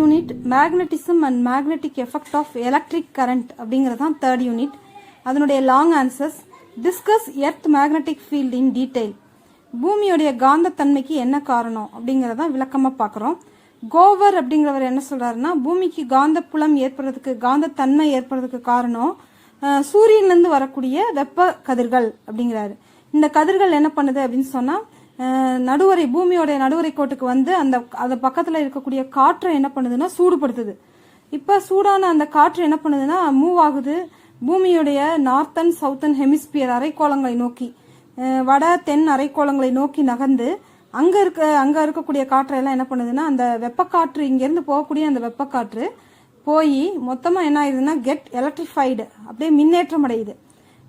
Unit magnetism and magnetic effect of electric current அப்படிங்கிறது தான் third unit. அதனுடைய long answers. Discuss earth magnetic field in detail. பூமியோடைய காந்தத்தன்மைக்கு என்ன காரணம் அப்படிங்கிறத விளக்கமாக பார்க்குறோம். கோவர் அப்படிங்கிறவர் என்ன சொல்கிறாருன்னா, பூமிக்கு காந்த புலம் ஏற்படுறதுக்கு, காந்தத்தன்மை ஏற்படுறதுக்கு காரணம் சூரியன்லேருந்து வரக்கூடிய வெப்ப கதிர்கள் அப்படிங்கிறாரு. இந்த கதிர்கள் என்ன பண்ணுது அப்படின்னு சொன்னால், நடுவரை, பூமியோடைய நடுவரை கோட்டுக்கு வந்து அந்த பக்கத்தில் இருக்கக்கூடிய காற்றை என்ன பண்ணுதுன்னா சூடுபடுத்துது. இப்போ சூடான அந்த காற்று என்ன பண்ணுதுன்னா மூவ் ஆகுது பூமியுடைய நார்த்தன் சவுத்தன் ஹெமிஸ்பியர் அரைக்கோளங்களை நோக்கி, வட தென் அரைக்கோளங்களை நோக்கி நகர்ந்து அங்கே இருக்கக்கூடிய காற்றையெல்லாம் என்ன பண்ணுதுன்னா, அந்த வெப்பக்காற்று, இங்கேருந்து போகக்கூடிய அந்த வெப்பக்காற்று போய் மொத்தமாக என்ன ஆயிடுதுன்னா கெட் எலக்ட்ரிஃபைடு, அப்படியே மின்னேற்றம் அடையுது.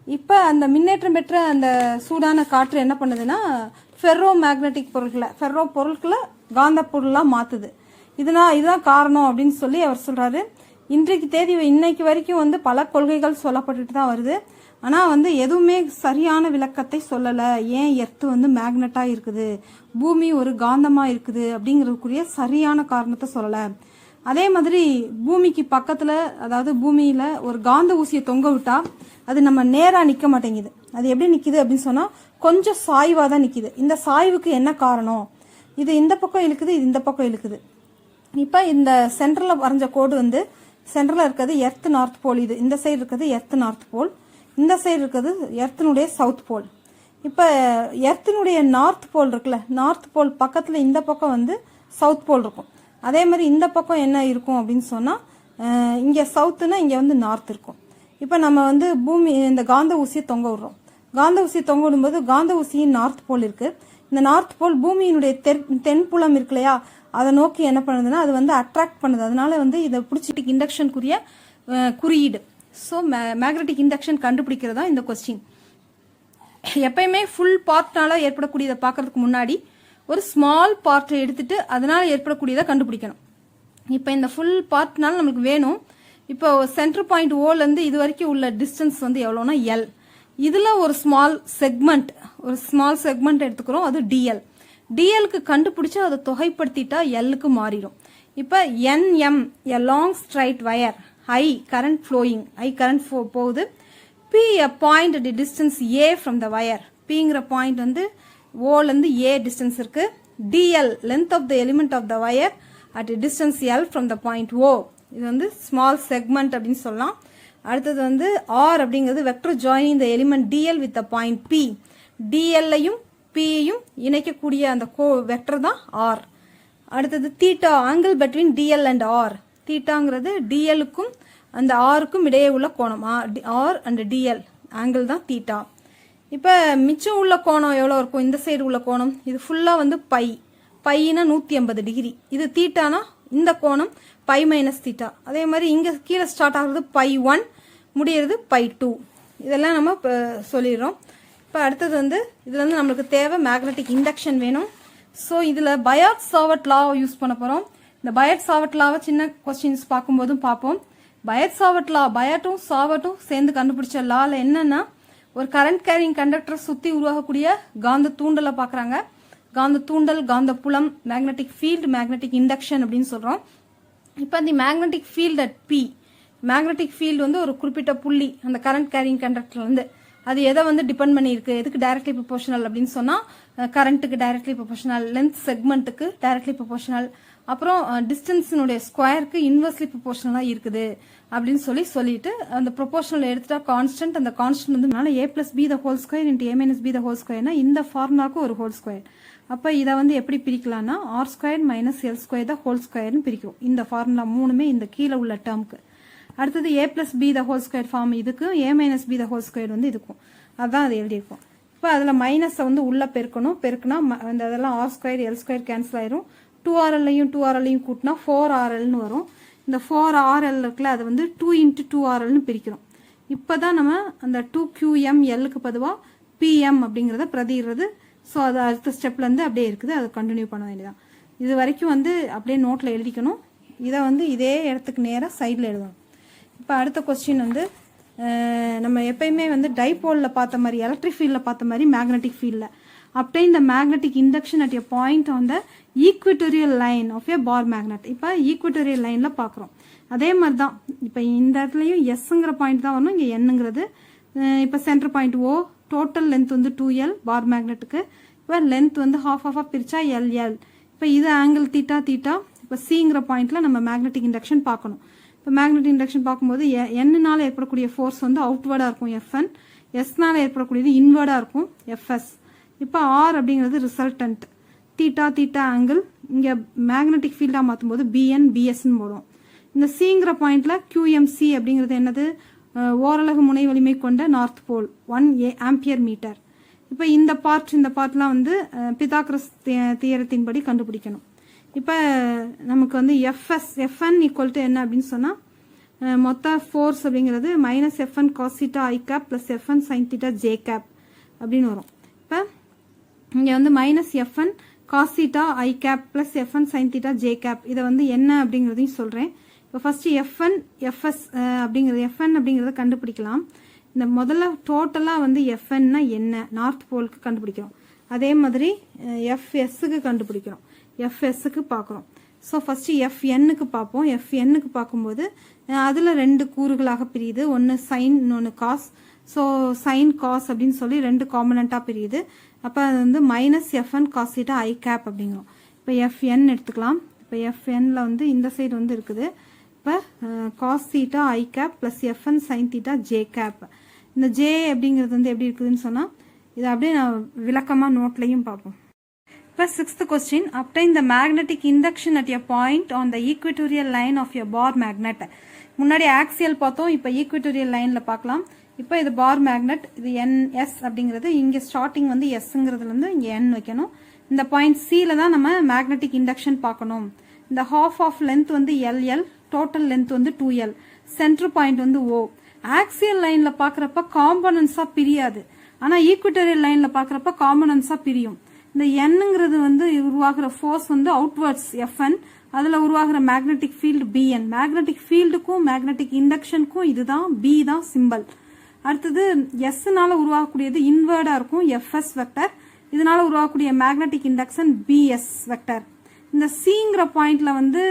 இப்போ அந்த மின்னேற்றம் பெற்ற அந்த சூடான காற்று என்ன பண்ணுதுன்னா ஃபெர்ரோ மேக்னெட்டிக் பொருட்களை காந்த பொருளாக மாற்றுது. இதுதான் காரணம் அப்படின்னு சொல்லி அவர் சொல்கிறாரு. இன்னைக்கு வரைக்கும் வந்து பல கொள்கைகள் சொல்லப்பட்டுட்டு தான் வருது. ஆனால் வந்து எதுவுமே சரியான விளக்கத்தை சொல்லலை. ஏன் எர்த்து வந்து மேக்னெட்டாக இருக்குது, பூமி ஒரு காந்தமாக இருக்குது அப்படிங்கிறதுக்குரிய சரியான காரணத்தை சொல்லலை. அதே மாதிரி பூமிக்கு பக்கத்தில், அதாவது பூமியில் ஒரு காந்த ஊசியை தொங்க விட்டா அது நம்ம நேராக நிற்க மாட்டேங்குது. அது எப்படி நிற்கிது அப்படின்னு சொன்னால் கொஞ்சம் சாய்வாக தான் நிற்கிது. இந்த சாய்வுக்கு என்ன காரணம்? இது இந்த பக்கம் இழுக்குது, இது இந்த பக்கம் இழுக்குது. இப்போ இந்த சென்டரில் வரைஞ்ச கோடு வந்து சென்டரில் இருக்கிறது எர்த் நார்த் போல், இது இந்த சைடு இருக்கிறது எர்த் நார்த் போல், இந்த சைடு இருக்கிறது எர்த்தினுடைய சவுத் போல். இப்போ எர்த்தினுடைய நார்த் போல் இருக்குல்ல, நார்த் போல் பக்கத்தில் இந்த பக்கம் வந்து சவுத் போல் இருக்கும். அதே மாதிரி இந்த பக்கம் என்ன இருக்கும் அப்படின்னு சொன்னால், இங்கே சவுத்துனா இங்கே வந்து நார்த் இருக்கும். இப்போ நம்ம வந்து இந்த காந்த ஊசியை தொங்க விடுறோம். காந்த ஊசியை தொங்க விடும்போது காந்த ஊசியின் நார்த் போல் இருக்குது. இந்த நார்த் போல் பூமியினுடைய தென்புலம் இருக்கு இல்லையா, அதை நோக்கி என்ன பண்ணுதுன்னா அது வந்து அட்ராக்ட் பண்ணுது. அதனால வந்து இதை பிடிச்சிட்டு இண்டக்ஷனுக்குரிய குறியீடு. ஸோ மேக்னெட்டிக் இண்டக்ஷன் கண்டுபிடிக்கிறதா இந்த கொஸ்டின். எப்பயுமே ஃபுல் பார்ட்னால ஏற்படக்கூடியதை பார்க்கறதுக்கு முன்னாடி ஒரு ஸ்மால் பார்ட்டை எடுத்துட்டு அதனால ஏற்படக்கூடியதை கண்டுபிடிக்கணும். இப்போ இந்த ஃபுல் பார்ட்னால நம்மளுக்கு வேணும். இப்போ சென்டர் பாயிண்ட் ஓலேருந்து இது வரைக்கும் உள்ள டிஸ்டன்ஸ் வந்து எவ்வளோனா எல். இதில் ஒரு ஸ்மால் செக்மெண்ட் எடுத்துக்கிறோம், அது டிஎல். டிஎலுக்கு கண்டுபிடிச்சு அதை தொகைப்படுத்திட்டா எல்லுக்கு மாறிடும். இப்போ NM, a long straight wire, high current flowing, போகுது. P, a point at distance a from the wire. பிங்கிற பாயிண்ட் வந்து ஓலேருந்து ஏ டிஸ்டன்ஸ் இருக்கு. DL, length of the element of the wire at distance L from the point O. இது வந்து small segment அப்படின்னு சொல்லலாம். அடுத்தது வந்து ஆர் அப்படிங்கிறது vector joining the element DL with the point P. டிஎல்லையும் பியையும் இணைக்கக்கூடிய அந்த வெக்டர் தான் ஆர். அடுத்தது theta, angle between DL and R. தீட்டாங்கிறது டிஎலுக்கும் அந்த ஆருக்கும் இடையே உள்ள கோணம். ஆர் அண்ட் டிஎல் ஆங்கிள் தான் தீட்டா. இப்போ மிச்சம் உள்ள கோணம் எவ்வளோ இருக்கும்? இந்த சைடு உள்ள கோணம் இது ஃபுல்லாக வந்து பைனா 180 டிகிரி. இது தீட்டானா இந்த கோணம் பை மைனஸ் தீட்டா. அதே மாதிரி இங்கே கீழே ஸ்டார்ட் ஆகுறது π1, முடியறது π2. இதெல்லாம் நம்ம இப்போ சொல்லிடுறோம். இப்போ அடுத்தது வந்து இதில் வந்து நம்மளுக்கு தேவை மேக்னெட்டிக் இண்டக்ஷன் வேணும். ஸோ இதில் பயாட் சாவர்ட் லாவை யூஸ் பண்ண போகிறோம். இந்த பயாட் சாவர்ட் லாவை சின்ன கொஸ்டின்ஸ் பார்க்கும்போதும் பார்ப்போம். பயாட் சாவர்ட் லா, பயாட்டும் சாவர்ட்டும் சேர்ந்து கண்டுபிடிச்ச லாவில் என்னன்னா, ஒரு கரண்ட் கேரிங் கண்டக்டரை சுற்றி உருவாகக்கூடிய காந்த தூண்டலை பார்க்குறாங்க. காந்த தூண்டல், காந்த புலம், மேக்னெட்டிக் ஃபீல்டு, மேக்னெட்டிக் இண்டக்ஷன் அப்படின்னு சொல்கிறோம். இப்போ அந்த magnetic field at P, magnetic field வந்து ஒரு குறிப்பிட்ட புள்ளி அந்த கரண்ட் கேரிங் கண்டக்டர்லேருந்து அது எதை வந்து டிபெண்ட் பண்ணியிருக்கு, எதுக்கு டைரக்ட்லி ப்ரொபோஷனல் அப்படின்னு சொன்னால் கரண்ட்டுக்கு டைரக்ட்லி ப்ரொபோஷனல், லென்த் செக்மெண்ட்டுக்கு டைரக்ட்லி ப்ரொபோஷனல், அப்புறம் டிஸ்டன்ஸினுடைய ஸ்கொயருக்கு இன்வெர்ஸ்லி ப்ரொபோஷனலாக இருக்குது அப்படின்னு சொல்லிட்டு அந்த ப்ரொபோஷனல் எடுத்துட்டா கான்ஸ்டன்ட். அந்த கான்ஸ்டன்ட் வந்து A plus B the whole square into A minus B the whole ஸ்கொயர்னா இந்த ஃபார்முலாவுக்கு ஒரு ஹோல் ஸ்கொயர். அப்போ இதை வந்து எப்படி பிரிக்கலாம்னா R square minus L square the whole ஸ்கொயர்னு பிரிக்கிறோம். இந்த ஃபார்முலா மூணுமே இந்த கீழே உள்ள டேர்முக்கு. அடுத்தது A plus B the whole square form இதுக்கும், A minus B the whole square வந்து இதுக்கும். அதுதான் அது எழுதியிருக்கும். இப்போ அதில் மைனஸை வந்து உள்ளே பெருக்கினா அந்த அதெல்லாம் R square L square cancel ஆயிரும். 2RLலையும் கூட்டினா 4RLன்னு வரும். இந்த 4RL இருக்குல்ல, அது வந்து 2 × 2RLன்னு பிரிக்கிறோம். இப்போ தான் நம்ம அந்த 2QM எல்லுக்கு பதுவாக PM அப்படிங்கிறத பிரதிடுறது. ஸோ அது அடுத்த ஸ்டெப்லேருந்து அப்படியே இருக்குது, அதை கண்டினியூ பண்ண வேண்டியதான். இது வரைக்கும் வந்து அப்படியே நோட்டில் எழுதிக்கணும். இதை வந்து இதே இடத்துக்கு நேராக சைடில் எழுதணும். இப்போ அடுத்த கொஸ்டின் வந்து நம்ம எப்பயுமே வந்து டைபோலில் பார்த்த மாதிரி, எலக்ட்ரிக் ஃபீல்டில் பார்த்த மாதிரி மேக்னெட்டிக் ஃபீல்டில் obtain the magnetic induction at a point on the equatorial line of a bar magnet. இப்போ equatorial lineல பார்க்குறோம். அதே மாதிரி தான் இப்போ இந்த இடத்துலையும் எஸ்ங்கிற பாயிண்ட் தான் வரணும், இங்கே என்னங்கிறது. இப்போ சென்டர் பாயிண்ட் ஓ, டோட்டல் லென்த் வந்து 2L பார் மேக்னெட்டுக்கு. இப்போ லென்த் வந்து ஹாஃப் ஆஃபாக பிரிச்சா LL. இப்போ இது ஆங்கிள் தீட்டா தீட்டா. இப்போ சிங்கிற பாயிண்ட்ல நம்ம மேக்னெட்டிக் இண்டக்ஷன் பார்க்கணும். இப்போ மேக்னெட்டிக் இண்டக்ஷன் பார்க்கும்போது என்னால ஏற்படக்கூடிய ஃபோர்ஸ் வந்து அவுட்வேர்டாக இருக்கும் FN, எஸ்னால ஏற்படக்கூடியது இன்வேர்டாக இருக்கும் FS. இப்போ ஆர் அப்படிங்கிறது ரிசல்டன்ட், தீட்டா தீட்டா ஆங்கிள் இங்கே மேக்னெட்டிக் ஃபீல்டாக மாற்றும் போது BN BSன்னு போடும். இந்த சிங்கிற பாயிண்ட்ல QMC அப்படிங்கிறது என்னது, ஓரலகு முனை வலிமை கொண்ட நார்த் போல் 1 ஆம்பியர் மீட்டர். இப்போ இந்த பார்ட்லாம் வந்து பிதாகரஸ் தியரத்தின் படி கண்டுபிடிக்கணும். இப்போ நமக்கு வந்து FN ஈக்குவல் டு என்ன அப்படின்னு சொன்னால் மொத்த ஃபோர்ஸ் அப்படிங்கிறது -FN cos θ I cap + FN sin θ J cap அப்படின்னு வரும். இப்போ இங்கே வந்து -FN cos θ I cap + FN sin θ J cap இதை வந்து என்ன அப்படிங்கிறதையும் சொல்கிறேன். இப்போ ஃபர்ஸ்ட் FN FS அப்படிங்கிறத கண்டுபிடிக்கலாம். இந்த முதல்ல டோட்டலாக வந்து FNனா என்ன, நார்த் போலுக்கு கண்டுபிடிக்கிறோம். அதே மாதிரி FSக்கு கண்டுபிடிக்கிறோம், FSக்கு பார்க்குறோம். ஸோ ஃபஸ்ட்டு FNக்கு பார்ப்போம். FNக்கு பார்க்கும்போது அதில் 2 கூறுகளாக பிரியுது, ஒன்று சைன் இன்னொன்று காஸ். ஸோ சைன் காஸ் அப்படின்னு சொல்லி 2 காம்பனண்ட்டாக பிரியுது. அப்போ அது வந்து -FN cos θ I cap அப்படிங்கிறோம். இப்போ FN எடுத்துக்கலாம். இப்போ FNல வந்து இந்த சைடு வந்து இருக்குது. இப்போ cos θ I cap + FN sin θ J cap. இந்த J அப்படிங்கிறது வந்து எப்படி இருக்குதுன்னு சொன்னால் இதை அப்படியே நான் விளக்கமாக நோட்லையும் பார்ப்போம். இப்போ 6th question, obtain the magnetic induction at a point on the equatorial line of a bar magnet. முன்னாடி ஆக்சியல் பார்த்தோம், இப்போ ஈக்வட்டோரியல் லைனில் பார்க்கலாம். இப்போ இது பார் மேக்னெட், இது NS அப்படிங்கிறது, இங்கே ஸ்டார்டிங் வந்து எஸ்ங்கிறதுலேருந்து இங்கே N வைக்கணும். இந்த பாயிண்ட் சியில் தான் நம்ம மேக்னெட்டிக் இண்டக்ஷன் பார்க்கணும். இந்த ஹாஃப் ஆஃப் லென்த் வந்து LL, டோட்டல் லென்த் வந்து 2L, சென்டர் பாயிண்ட் வந்து O. ஆக்சியல் லைனில் பார்க்குறப்ப காம்பனன்ஸாக பிரியாது, ஆனால் ஈக்வட்டோரியல் லைனில் பார்க்குறப்ப காம்பனன்ஸாக பிரியும். இந்த Nங்கிறது வந்து உருவாகிற ஃபோர்ஸ் வந்து அவுட்வர்ட்ஸ் FN, அதில் உருவாகிற மேக்னெட்டிக் ஃபீல்டு BN. மேக்னெட்டிக் ஃபீல்டுக்கும் மேக்னெட்டிக் இண்டக்ஷனுக்கும் இதுதான் B தான் சிம்பிள். அடுத்தது எஸ்னால உருவாகக்கூடியது இன்வேர்டாக இருக்கும் FS வெக்டர், இதனால உருவாகக்கூடிய மேக்னெட்டிக் இண்டக்ஷன் BS வெக்டர். இந்த சிங்கிற பாயிண்ட்ல வந்து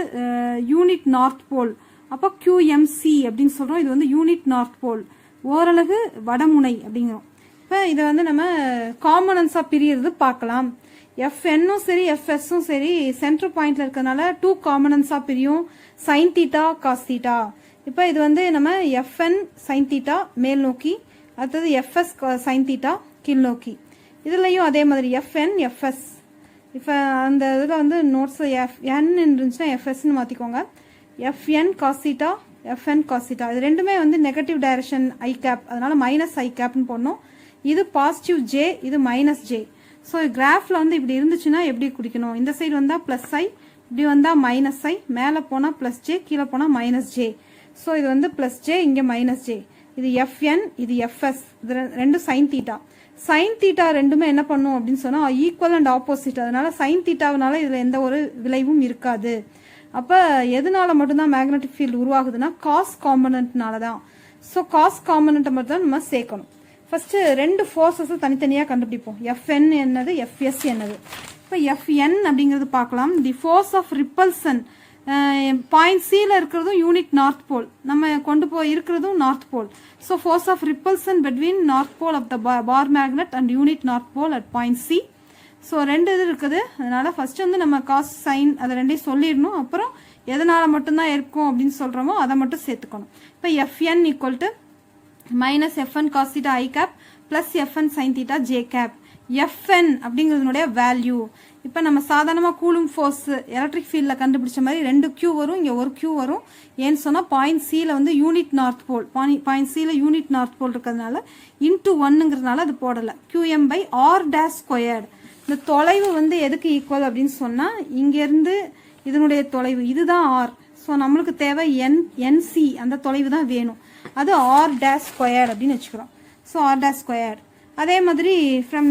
யூனிட் நார்த் போல், அப்போ QMC அப்படின்னு சொல்கிறோம். இது வந்து யூனிட் நார்த் போல், ஓரலகு வடமுனை அப்படிங்கிறோம். இப்போ இதை வந்து நம்ம காம்பனன்ஸாக பிரியறது பார்க்கலாம். FNும் சரி FSும் சரி சென்டர் பாயிண்ட்ல இருக்கிறதுனால 2 காம்பனன்ஸாக பிரியும், sin θ cos θ. இப்போ இது வந்து நம்ம FN sin θ மேல் நோக்கி, அடுத்தது FS sin θ கீழ் நோக்கி. இதுலையும் அதே மாதிரி FN FS. இப்போ அந்த இதில் வந்து நோட்ஸ் FN இருந்துச்சுன்னா FSன்னு மாற்றிக்கோங்க. FN cos θ FN cos θ இது ரெண்டுமே வந்து நெகட்டிவ் டைரக்ஷன் I cap, அதனால -I capன்னு போடணும். இது பாசிட்டிவ் J, இது -J. ஸோ கிராஃபில் வந்து இப்படி இருந்துச்சுன்னா எப்படி குடிக்கணும், இந்த சைடு வந்தால் +I, இப்படி வந்தால் -I, மேலே போனால் +J, கீழே போனால் -J. ஸோ இது வந்து +J, இங்கே -J. இது FN, இது FS, இது ரெண்டும் sin θ. sin θ ரெண்டுமே என்ன பண்ணும் அப்படின்னு சொன்னால் ஈக்குவல் அண்ட் ஆப்போசிட், அதனால sin θனால இதில் எந்த ஒரு விளைவும் இருக்காது. அப்போ எதனால மட்டும்தான் மேக்னெட்டிக் ஃபீல்டு உருவாகுதுன்னா காஸ் காம்பனண்ட்னால தான். ஸோ காஸ் காம்பனண்ட்டை மட்டும் தான் நம்ம சேர்க்கணும். ஃபர்ஸ்ட் 2 ஃபோர்ஸஸை தனித்தனியாக கண்டுபிடிப்போம். FN என்னது, FS என்னது. இப்போ FN அப்படிங்கிறது பார்க்கலாம். The force of repulsion, point சியில் இருக்கிறதும் யூனிட் நார்த் போல், நம்ம கொண்டு போய் இருக்கிறதும் north pole. So force of repulsion between north pole of the bar magnet and unit north pole at point C. So 2 இது இருக்குது, அதனால ஃபர்ஸ்ட் வந்து நம்ம காஸ் சைன் அதை ரெண்டையும் சொல்லிடணும். அப்புறம் எதனால மட்டும்தான் இருக்கும் அப்படின்னு சொல்கிறோமோ அதை மட்டும் சேர்த்துக்கணும். இப்போ FN equal to -FN cos θ I cap + FN sin θ J cap. FN அப்படிங்கிறதுனுடைய வேல்யூ. இப்போ நம்ம சாதாரணமாக கூலும் ஃபோர்ஸ் எலக்ட்ரிக் ஃபீல்டில் கண்டுபிடிச்ச மாதிரி 2 Q வரும், இங்கே 1 Q வரும். ஏன்னு சொன்னால் பாயிண்ட் சியில் வந்து யூனிட் நார்த் போல், பாயிண்ட் சியில் யூனிட் நார்த் போல் இருக்கிறதுனால × 1ங்கிறதுனால அது போடலை. QM/r². இந்த தொலைவு வந்து எதுக்கு ஈக்குவல் அப்படின்னு சொன்னால் இங்கேருந்து இதனுடைய தொலைவு இதுதான் R. ஸோ நம்மளுக்கு தேவை NC, அந்த தொலைவு தான் வேணும், அது r² அப்படின்னு வச்சுக்கிறோம். So r². அதே மாதிரி ஃப்ரம்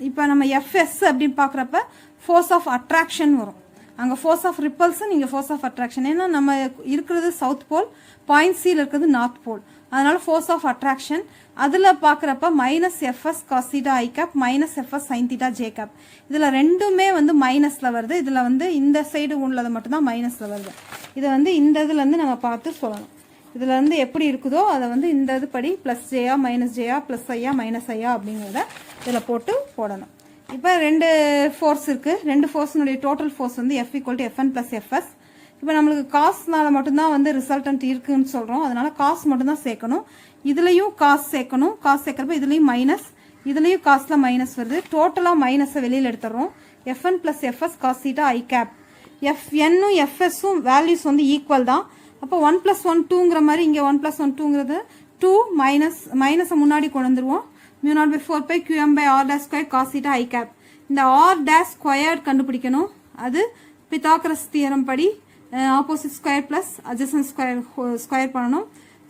இப்போ நம்ம FS அப்படின்னு பார்க்குறப்ப ஃபோர்ஸ் ஆஃப் அட்ராக்ஷன் வரும். அங்கே ஃபோர்ஸ் ஆஃப் ரிப்பல்ஷன், இங்கே ஃபோர்ஸ் ஆஃப் அட்ராக்ஷன். ஏன்னா நம்ம இருக்கிறது சவுத் போல், பாயிண்ட் சியில் இருக்கிறது நார்த் போல், அதனால ஃபோர்ஸ் ஆஃப் அட்ராக்ஷன். அதில் பார்க்குறப்ப -Fs cos θ i cap -Fs sin θ j cap. இதில் ரெண்டுமே வந்து மைனஸில் வருது. இதில் வந்து இந்த சைடு உள்ளது மட்டும்தான் மைனஸில் வருது. இதை வந்து இந்த இதுலேருந்து நம்ம பார்த்து சொல்லணும். இதில் வந்து எப்படி இருக்குதோ அதை வந்து இந்த இது படி ப்ளஸ் ஜேயா மைனஸ் ஜேயா ப்ளஸ் ஐயா மைனஸ் ஐயா அப்படிங்கிறத இதில் போட்டு போடணும். இப்போ ரெண்டு ஃபோர்ஸ் இருக்குது. ரெண்டு ஃபோர்ஸினுடைய டோட்டல் ஃபோர்ஸ் வந்து F = Fn + Fs. இப்போ நம்மளுக்கு காஸ்னால மட்டும்தான் வந்து ரிசல்டன்ட் இருக்குன்னு சொல்கிறோம். அதனால காஸ் மட்டும்தான் சேர்க்கணும். இதுலேயும் காஸ் சேர்க்கணும். காஸ் சேர்க்குறப்ப இதுலேயும் மைனஸ், இதுலேயும் காசில் மைனஸ் வருது. டோட்டலாக மைனஸை வெளியில் எடுத்துடுறோம். Fn + Fs cos θ i cap. Fnனும் Fsஸும் வேல்யூஸ் வந்து ஈக்குவல் தான். அப்போ 1 + 1 2ங்கிற மாதிரி இங்கே 1 + 1 2ங்கிறது 2 மைனஸை முன்னாடி கொண்டு வந்துருவோம். μ0/4π qm/r² cos θ i cap. இந்த r' கண்டுபிடிக்கணும். அது பித்தாகரஸ் தியரம் படி opposite square plus adjacent square பண்ணணும்.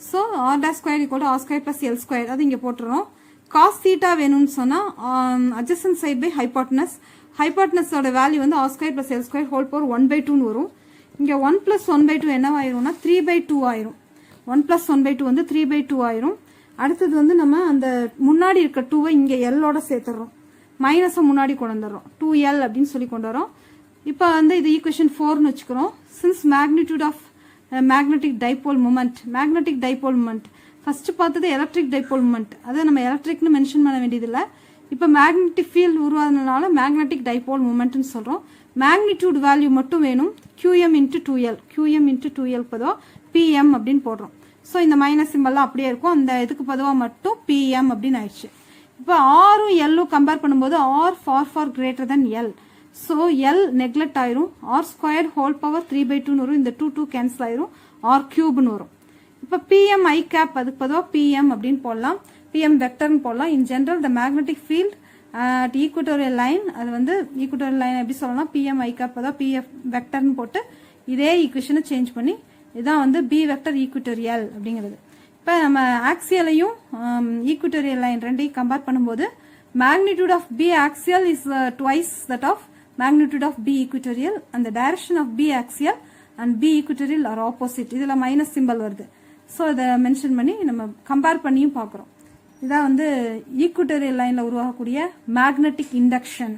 So r' = r² + l². அது இங்கே போட்டுறோம். cos θ வேணும்னு சொன்னால் அட்ஜசன்ட் சைட் பை ஹைபாட்னஸ். ஹைபாட்னஸோட வேல்யூ வந்து r² + l² ஹோல் பவர் 1/2ன்னு வரும். இங்கே 1 + 1/2 என்னவாயிரும்னா 3/2 ஆயிரும். 1 + 1/2 வந்து 3/2 ஆயிரும். அடுத்தது வந்து நம்ம அந்த முன்னாடி இருக்க 2வை இங்கே எல்லோட சேர்த்துறோம். மைனஸை முன்னாடி கொண்டு வந்துடுறோம். 2l அப்படின்னு சொல்லி கொண்டு வரோம். இப்போ வந்து இது ஈக்குவேஷன் 4ன்னு வச்சுக்கிறோம். Since magnitude of magnetic dipole moment, magnetic dipole moment first பார்த்தது எலக்ட்ரிக் டைபோல் மூமெண்ட். அதை நம்ம எலக்ட்ரிக்னு மென்ஷன் பண்ண வேண்டியதில்லை. இப்போ மேக்னெட்டிக் ஃபீல்டு உருவானதுனால மேக்னெட்டிக் டைபோல் மூமெண்ட்னு சொல்கிறோம். மேக்னிடியூட் வேல்யூ மட்டும் வேணும். qm × 2l, qm × 2l பொதுவாக pm அப்படின்னு போடுறோம். ஸோ இந்த மைனஸ் சிம்பல்லாம் அப்படியே இருக்கும். அந்த இதுக்கு பொதுவாக மட்டும் pm அப்படின்னு ஆயிடுச்சு. இப்போ ஆரும் எல்லும் கம்பேர் பண்ணும்போது r far greater than l. So L neglect ஆயிரும். r² ஹோல் பவர் 3/2ன்னு வரும். இந்த 2 கேன்சல் ஆயிரும். r³ வரும். இப்போ pm i cap அதுக்கு பொதுவாக pm அப்படின்னு போடலாம். pm வெக்டர்னு போடலாம். In general the magnetic field at equatorial line, அது வந்து equatorial line எப்படி சொல்லலாம், pm i cap அதான் pf வெக்டர்னு போட்டு இதே ஈக்குவேஷனை சேஞ்ச் பண்ணி இதான் வந்து b வெக்டர் ஈக்குட்டோரியல் அப்படிங்கிறது. இப்போ நம்ம ஆக்சியலையும் ஈக்குட்டோரியல் லைன் ரெண்டையும் கம்பேர் பண்ணும்போது magnitude of b axial is twice that of magnitude of b equatorial and the direction of b axial and b equatorial are opposite. இதில் மைனஸ் சிம்பல் வருது. So இதை mention பண்ணி நம்ம கம்பேர் பண்ணியும் பார்க்குறோம். இதான் வந்து ஈக்குட்டோரியல் லைனில் உருவாகக்கூடிய மேக்னெட்டிக் இண்டக்ஷன்.